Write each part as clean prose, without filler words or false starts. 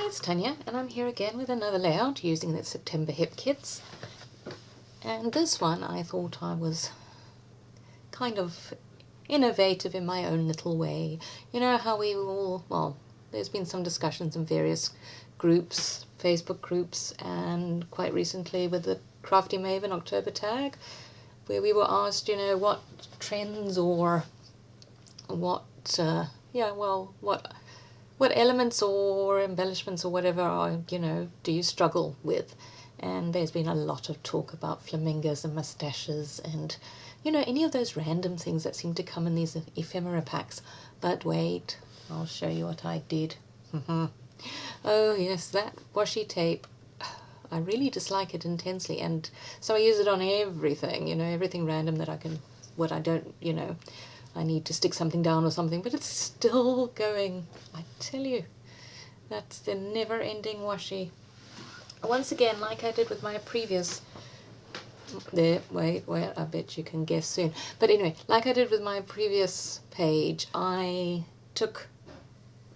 Hi, it's Tanya, and I'm here again with another layout using the September HipKits. And this one I thought I was kind of innovative in my own little way. You know how we all, well, there's been some discussions in various groups, Facebook groups, and quite recently with the Crafty Maven October tag, where we were asked, you know, what trends or what elements or embellishments or whatever are, you know, do you struggle with? And there's been a lot of talk about flamingos and mustaches and, you know, any of those random things that seem to come in these ephemera packs. But wait, I'll show you what I did. Oh yes, that washi tape. I really dislike it intensely, and so I use it on everything, you know, everything random that I can, what I don't, you know, I need to stick something down or something, but it's still going. I tell you, that's the never-ending washi. Once again, like I did with my previous, wait, I bet you can guess soon. But anyway, like I did with my previous page, I took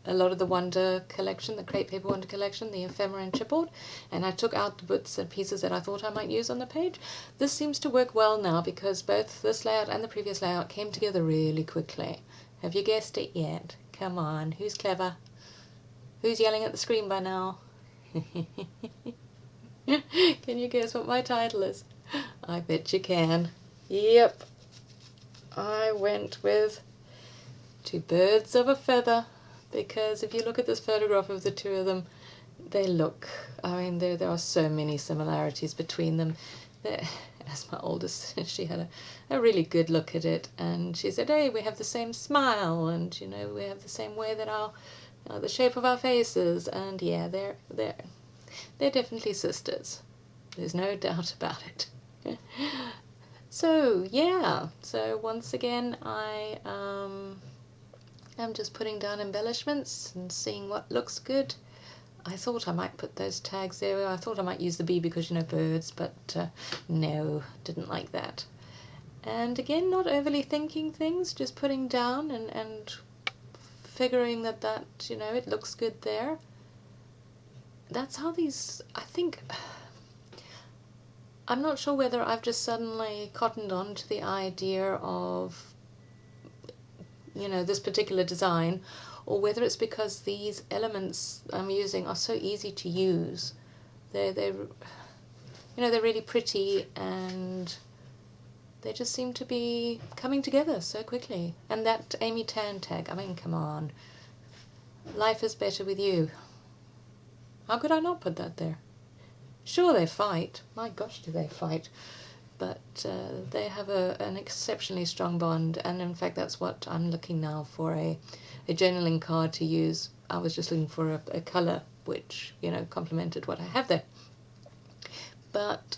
a lot of the Wonder collection, the Crepe Paper Wonder collection, the ephemera and chipboard, and I took out the bits and pieces that I thought I might use on the page. This seems to work well now because both this layout and the previous layout came together really quickly. Have you guessed it yet? Come on, who's clever? Who's yelling at the screen by now? Can you guess what my title is? I bet you can. Yep, I went with Two Birds of a Feather. Because if you look at this photograph of the two of them, they look, I mean, there are so many similarities between them. As my oldest, she had a really good look at it, and she said, hey, we have the same smile, and, you know, we have the same way that the shape of our faces, and yeah, they're definitely sisters. There's no doubt about it. So, yeah, so once again, I'm just putting down embellishments and seeing what looks good. I thought I might put those tags there. I thought I might use the bee because, you know, birds, but no, didn't like that. And again, not overly thinking things, just putting down and figuring that, you know, it looks good there. That's how these, I think, I'm not sure whether I've just suddenly cottoned on to the idea of, you know, this particular design, or whether it's because these elements I'm using are so easy to use. They're you know, they're really pretty, and they just seem to be coming together so quickly. And that Amy Tan tag, I mean, come on. Life is better with you. How could I not put that there? Sure, they fight. My gosh, do they fight. But they have an exceptionally strong bond, and in fact that's what I'm looking now for, a journaling card to use. I was just looking for a colour which, you know, complemented what I have there. But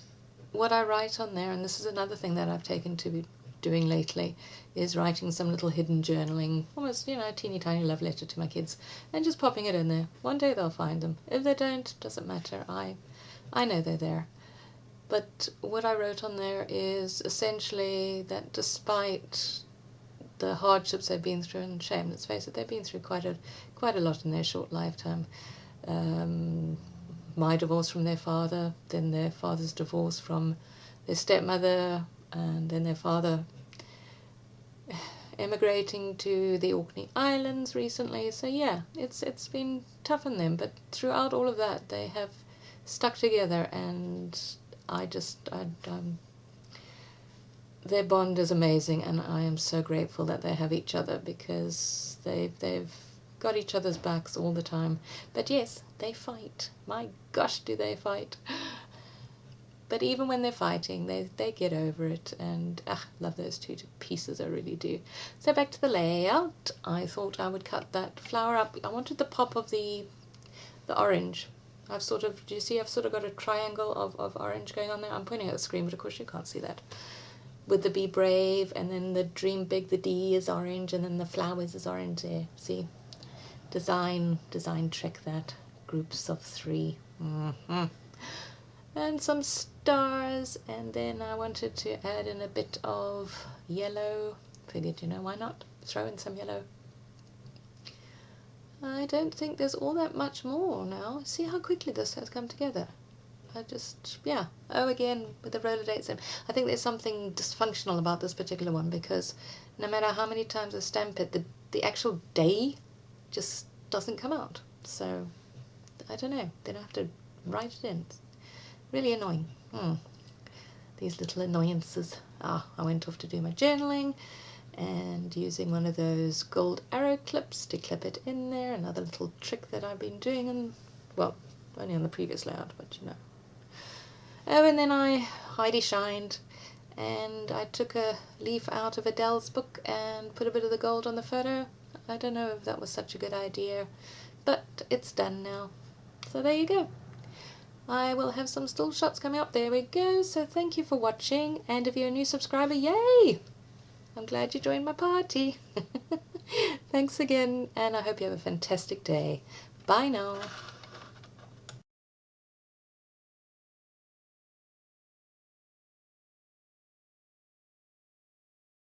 what I write on there, and this is another thing that I've taken to be doing lately, is writing some little hidden journaling, almost, you know, a teeny tiny love letter to my kids, and just popping it in there. One day they'll find them. If they don't, doesn't matter. I know they're there. But what I wrote on there is essentially that despite the hardships they've been through, and shame, let's face it, they've been through quite a lot in their short lifetime. My divorce from their father, then their father's divorce from their stepmother, and then their father emigrating to the Orkney Islands recently. So yeah, it's been tough on them, but throughout all of that they have stuck together, and their bond is amazing, and I am so grateful that they have each other, because they've got each other's backs all the time. But yes, they fight. My gosh, do they fight. But even when they're fighting, they get over it, and love those two pieces, I really do. So back to the layout. I thought I would cut that flower up. I wanted the pop of the orange. I've sort of, do you see, I've sort of got a triangle of orange going on there. I'm pointing at the screen, but of course you can't see that. With the Be Brave, and then the Dream Big, the D is orange, and then the flowers is orange there. See? Design trick that. Groups of 3. And some stars, and then I wanted to add in a bit of yellow. Figured, you know, why not? Throw in some yellow. I don't think there's all that much more now. See how quickly this has come together. Yeah. Oh, again, with the roller dates. I think there's something dysfunctional about this particular one, because no matter how many times I stamp it, the actual day just doesn't come out. So, I don't know. Then I have to write it in. It's really annoying. These little annoyances. I went off to do my journaling, and using one of those gold arrow clips to clip it in there. Another little trick that I've been doing, and well, only on the previous layout, but you know. Oh, and then I Heidi shined, and I took a leaf out of Adele's book and put a bit of the gold on the photo. I don't know if that was such a good idea, but it's done now. So there you go. I will have some still shots coming up. There we go. So thank you for watching, and if you're a new subscriber, yay! I'm glad you joined my party. Thanks again, and I hope you have a fantastic day. Bye now.